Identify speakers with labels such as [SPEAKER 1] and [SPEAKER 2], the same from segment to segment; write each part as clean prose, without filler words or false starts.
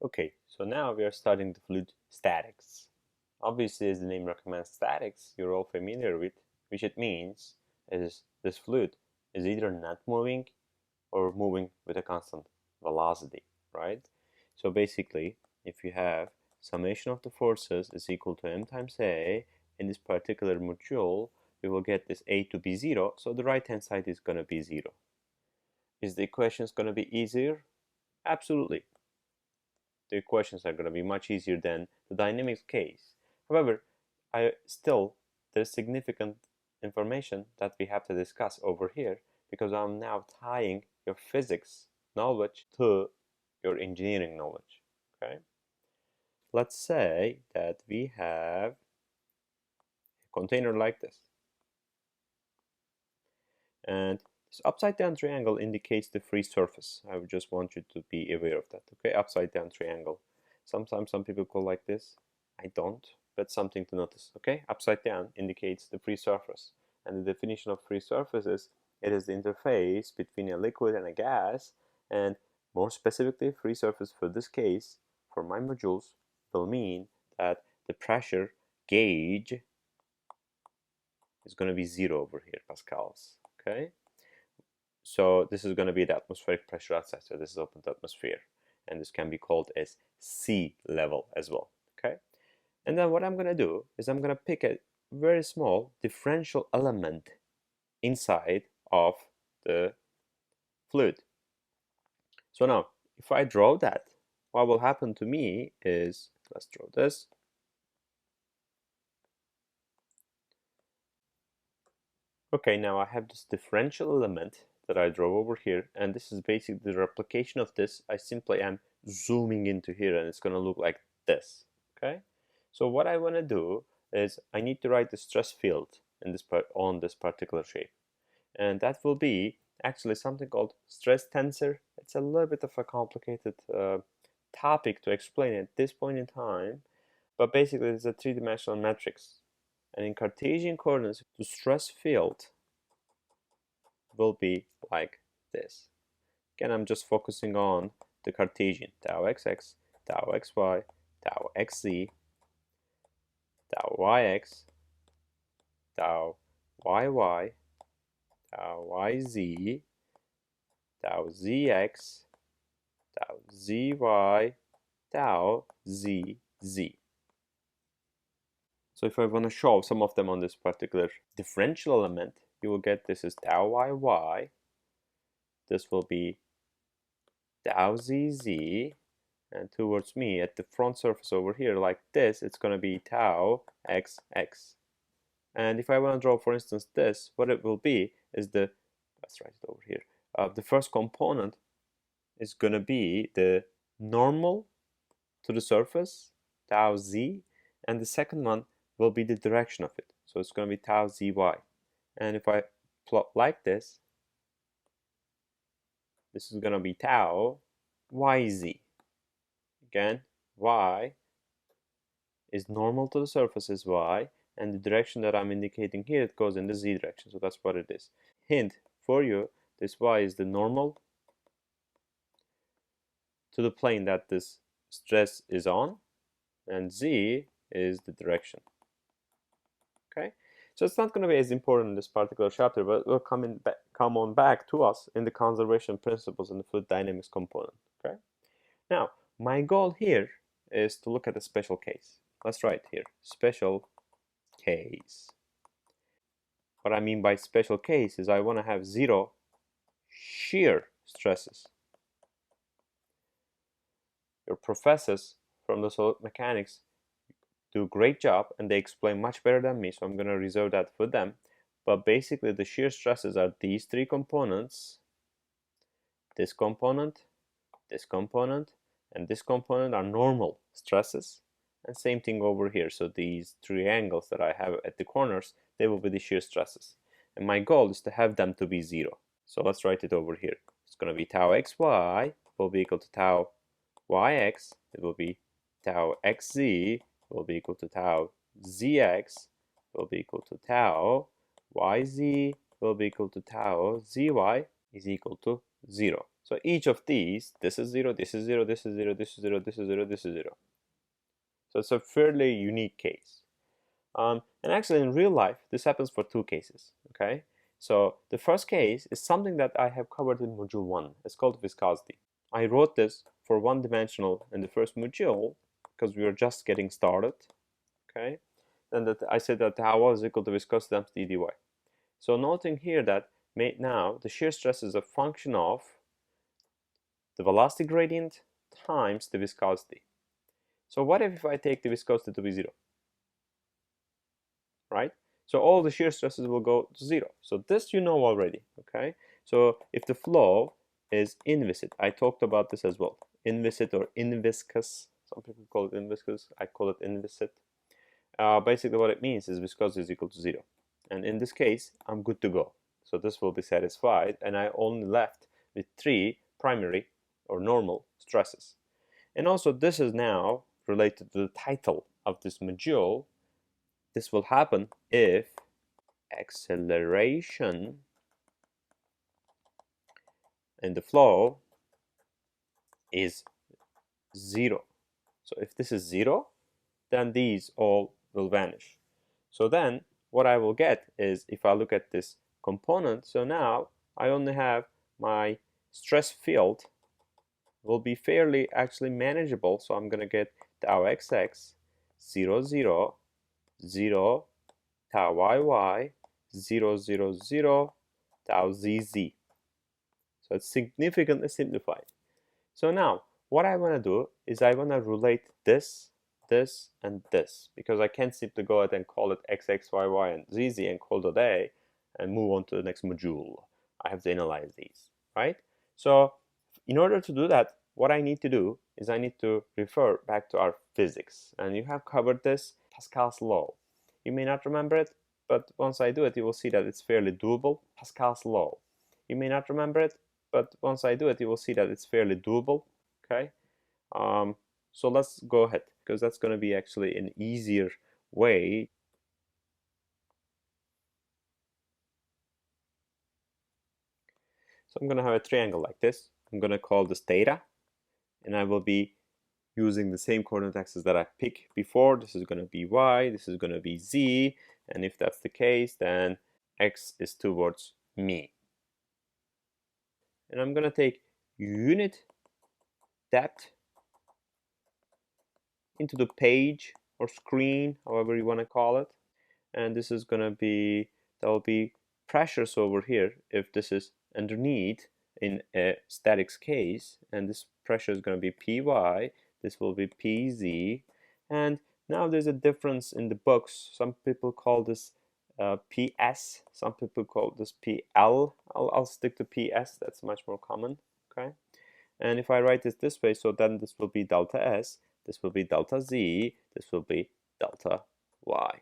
[SPEAKER 1] Okay, so now we are studying the fluid statics. Obviously, as the name recommends, statics you're all familiar with, which it means is this fluid is either not moving or moving with a constant velocity, right? So basically, if you have summation of the forces is equal to m times a in this particular module, we will get this a to be 0, so the right hand side is going to be 0. Is the equations going to be easier? Absolutely. The equations are going to be much easier than the dynamics case. However, there's significant information that we have to discuss over here because I'm now tying your physics knowledge to your engineering knowledge. Okay? Let's say that we have a container like this. And this upside down triangle indicates the free surface. I would just want you to be aware of that. Okay, upside down triangle. Sometimes some people call like this. I don't, but something to notice. Okay, upside down indicates the free surface. And the definition of free surface is it is the interface between a liquid and a gas. And more specifically, free surface for this case, for my modules, will mean that the pressure gauge is going to be 0 over here, Pascals. Okay, so this is going to be the atmospheric pressure outside. So this is open to atmosphere, and this can be called as sea level as well. Okay, and then what I'm going to do is I'm going to pick a very small differential element inside of the fluid. So now, if I draw that, what will happen to me is, let's draw this. Okay, now I have this differential element that I draw over here, and this is basically the replication of this. I simply am zooming into here, and it's going to look like this. Okay, so what I want to do is I need to write the stress field in this part on this particular shape, and that will be actually something called stress tensor. It's a little bit of a complicated topic to explain at this point in time, but basically it's a three-dimensional matrix. And in Cartesian coordinates, the stress field will be like this. Again, I'm just focusing on the Cartesian, tau xx, tau xy, tau xz, tau yx, tau yy, tau yz, tau zx, tau zy, tau zz. So if I want to show some of them on this particular differential element, you will get this is tau yy, this will be tau zz, and towards me at the front surface over here like this, it's going to be tau xx. And if I want to draw, for instance, this, what it will be is let's write it over here, the first component is going to be the normal to the surface, tau z, and the second one will be the direction of it. So it's going to be tau zy. And if I plot like this is going to be tau yz. Again, y is normal to the surface is y, and the direction that I'm indicating here, it goes in the z direction. So that's what it is. Hint for you, this y is the normal to the plane that this stress is on, and z is the direction. Okay, so it's not going to be as important in this particular chapter, but it will come on back to us in the conservation principles and the fluid dynamics component. Okay, now my goal here is to look at a special case. Let's write here, special case. What I mean by special case is I want to have 0 shear stresses. Your professors from the solid mechanics do a great job and they explain much better than me, so I'm going to reserve that for them. But basically the shear stresses are these three components. This component, and this component are normal stresses. And same thing over here. So these triangles that I have at the corners, they will be the shear stresses. And my goal is to have them to be 0. So let's write it over here. It's going to be tau xy will be equal to tau yx. It will be tau xz will be equal to tau zx will be equal to tau yz will be equal to tau zy is equal to 0. So each of these, this is 0, this is 0, this is 0, this is 0, this is 0, this is 0. So it's a fairly unique case. And actually in real life, this happens for two cases, okay? So the first case is something that I have covered in module 1. It's called viscosity. I wrote this for one-dimensional in the first module because we were just getting started, okay? Then that I said that tau is equal to viscosity times d dy. So noting here that now the shear stress is a function of the velocity gradient times the viscosity. So what if I take the viscosity to be 0? Right? So all the shear stresses will go to 0. So this you know already, okay? So if the flow is inviscid, I talked about this as well. Inviscid or inviscous. Some people call it inviscous. I call it inviscid. Basically what it means is viscosity is equal to 0. And in this case, I'm good to go. So this will be satisfied, and I only left with 3 primary or normal stresses. And also this is now related to the title of this module. This will happen if acceleration in the flow is 0. So if this is 0, then these all will vanish. So then what I will get is, if I look at this component, so now I only have my stress field will be fairly actually manageable. So I'm going to get tau xx 0 0 0 tau yy 0 0 0 tau zz. So it's significantly simplified. So now what I want to do is I want to relate this, this, and this, because I can't simply go ahead and call it xx, yy, and zz and call it a day and move on to the next module. I have to analyze these, right? So in order to do that, what I need to do is I need to refer back to our physics. And you have covered this, Pascal's law. You may not remember it, but once I do it, you will see that it's fairly doable. Pascal's law. You may not remember it, but once I do it, you will see that it's fairly doable, okay? So let's go ahead, because that's going to be actually an easier way. So I'm going to have a triangle like this. I'm going to call this theta, and I will be using the same coordinate axis that I picked before. This is going to be y, this is going to be z, and if that's the case, then x is towards me. And I'm going to take unit depth into the page or screen, however you want to call it. And this is going to be, there will be pressures over here if this is underneath in a statics case, and this pressure is going to be py, this will be pz, and now there's a difference in the books. Some people call this ps, some people call this pl. I'll stick to ps, that's much more common, okay? And if I write this way, so then this will be delta s, this will be delta z, this will be delta y.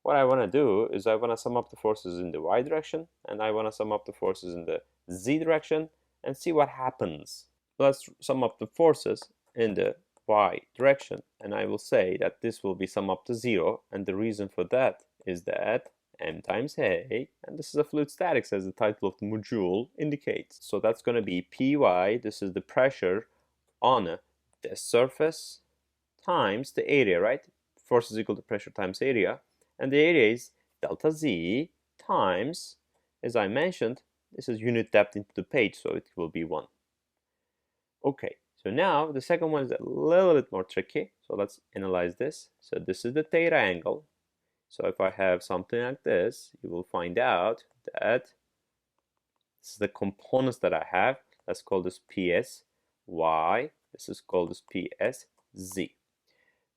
[SPEAKER 1] What I want to do is I want to sum up the forces in the y direction, and I want to sum up the forces in the z direction and see what happens. Let's sum up the forces in the y direction, and I will say that this will be sum up to 0, and the reason for that is that m times a, and this is a fluid statics as the title of the module indicates. So that's going to be py, this is the pressure on the surface, times the area, right? Force is equal to pressure times area, and the area is delta z times, as I mentioned, this is unit depth into the page, so it will be 1. Okay, so now the second one is a little bit more tricky, so let's analyze this. So this is the theta angle. So if I have something like this, you will find out that this is the components that I have. Let's call this ps y, this is called this ps z.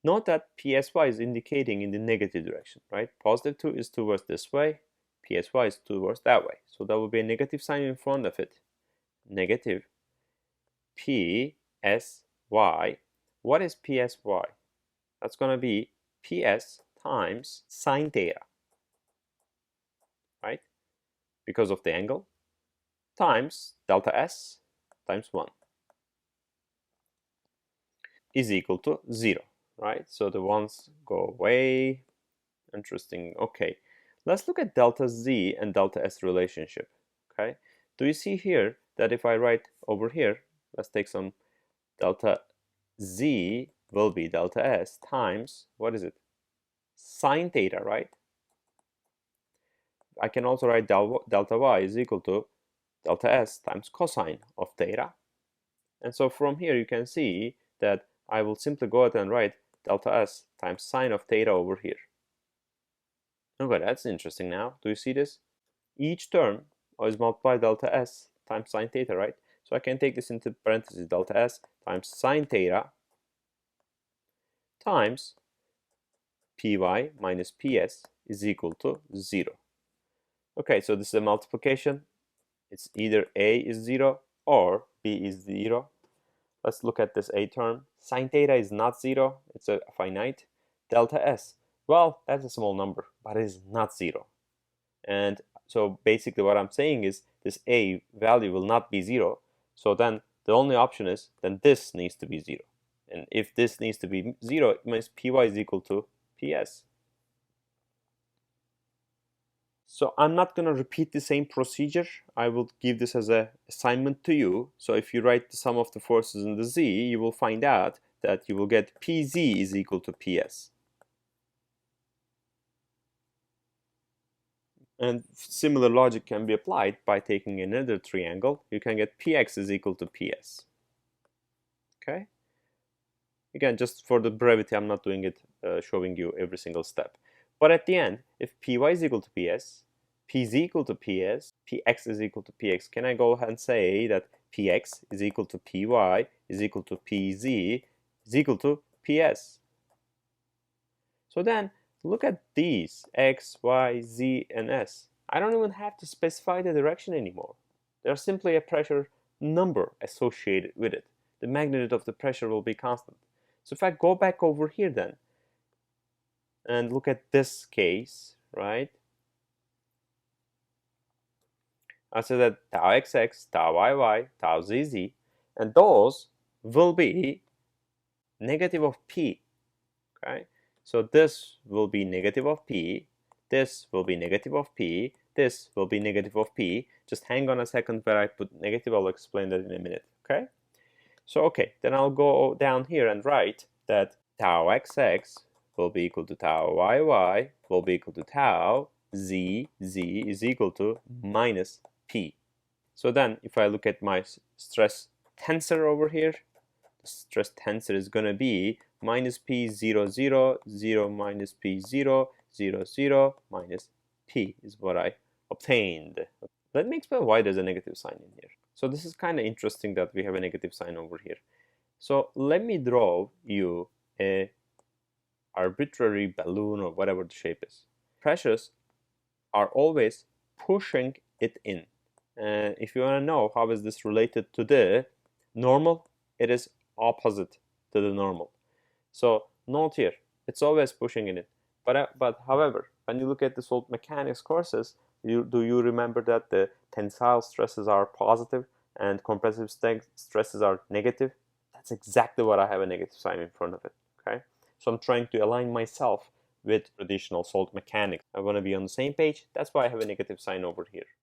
[SPEAKER 1] Note that PSY is indicating in the negative direction, right? Positive 2 is towards this way, PSY is towards that way. So that will be a negative sign in front of it. Negative PSY. What is PSY? That's going to be PS times sine theta, right? Because of the angle, times delta S times 1 is equal to 0. Right? So the ones go away. Interesting. Okay, let's look at delta z and delta s relationship. Okay, do you see here that if I write over here, let's take some delta z will be delta s times, what is it? Sine theta, right? I can also write delta y is equal to delta s times cosine of theta. And so from here you can see that I will simply go ahead and write delta s times sine of theta over here. Okay, that's interesting now. Do you see this? Each term is multiplied delta s times sine theta, right? So I can take this into parentheses, delta s times sine theta times py minus ps is equal to 0. Okay, so this is a multiplication. It's either a is 0 or b is 0. Let's look at this a term. Sine theta is not 0, it's a finite. Delta s, well, that's a small number, but it is not 0. And so basically what I'm saying is this a value will not be 0. So then the only option is then this needs to be 0. And if this needs to be 0, it means py is equal to ps. So I'm not going to repeat the same procedure. I will give this as an assignment to you. So if you write the sum of the forces in the z, you will find out that you will get pz is equal to ps. And similar logic can be applied by taking another triangle. You can get px is equal to ps. Okay? Again, just for the brevity, I'm not doing it, showing you every single step. But at the end, if py is equal to ps, pz equal to ps, px is equal to px, can I go ahead and say that px is equal to py is equal to pz is equal to ps? So then, look at these, x, y, z, and s. I don't even have to specify the direction anymore. There's simply a pressure number associated with it. The magnitude of the pressure will be constant. So if I go back over here then, and look at this case, right? I say that tau xx, tau yy, tau zz, and those will be negative of p, okay? So this will be negative of p, this will be negative of p, this will be negative of p. Just hang on a second where I put negative, I'll explain that in a minute, okay? So okay, then I'll go down here and write that tau xx will be equal to tau yy will be equal to tau z is equal to minus p. So then if I look at my stress tensor over here, the stress tensor is going to be minus p 0 0 0 minus p 0 0 0 minus p is what I obtained. Let me explain why there's a negative sign in here. So this is kind of interesting that we have a negative sign over here. So let me draw you a arbitrary balloon or whatever the shape is. Pressures are always pushing it in. And if you want to know how is this related to the normal, it is opposite to the normal. So note here, it's always pushing in it. But however, when you look at the solid mechanics courses, do you remember that the tensile stresses are positive and compressive stresses are negative? That's exactly what I have a negative sign in front of it. Okay, so I'm trying to align myself with traditional solid mechanics. I want to be on the same page. That's why I have a negative sign over here.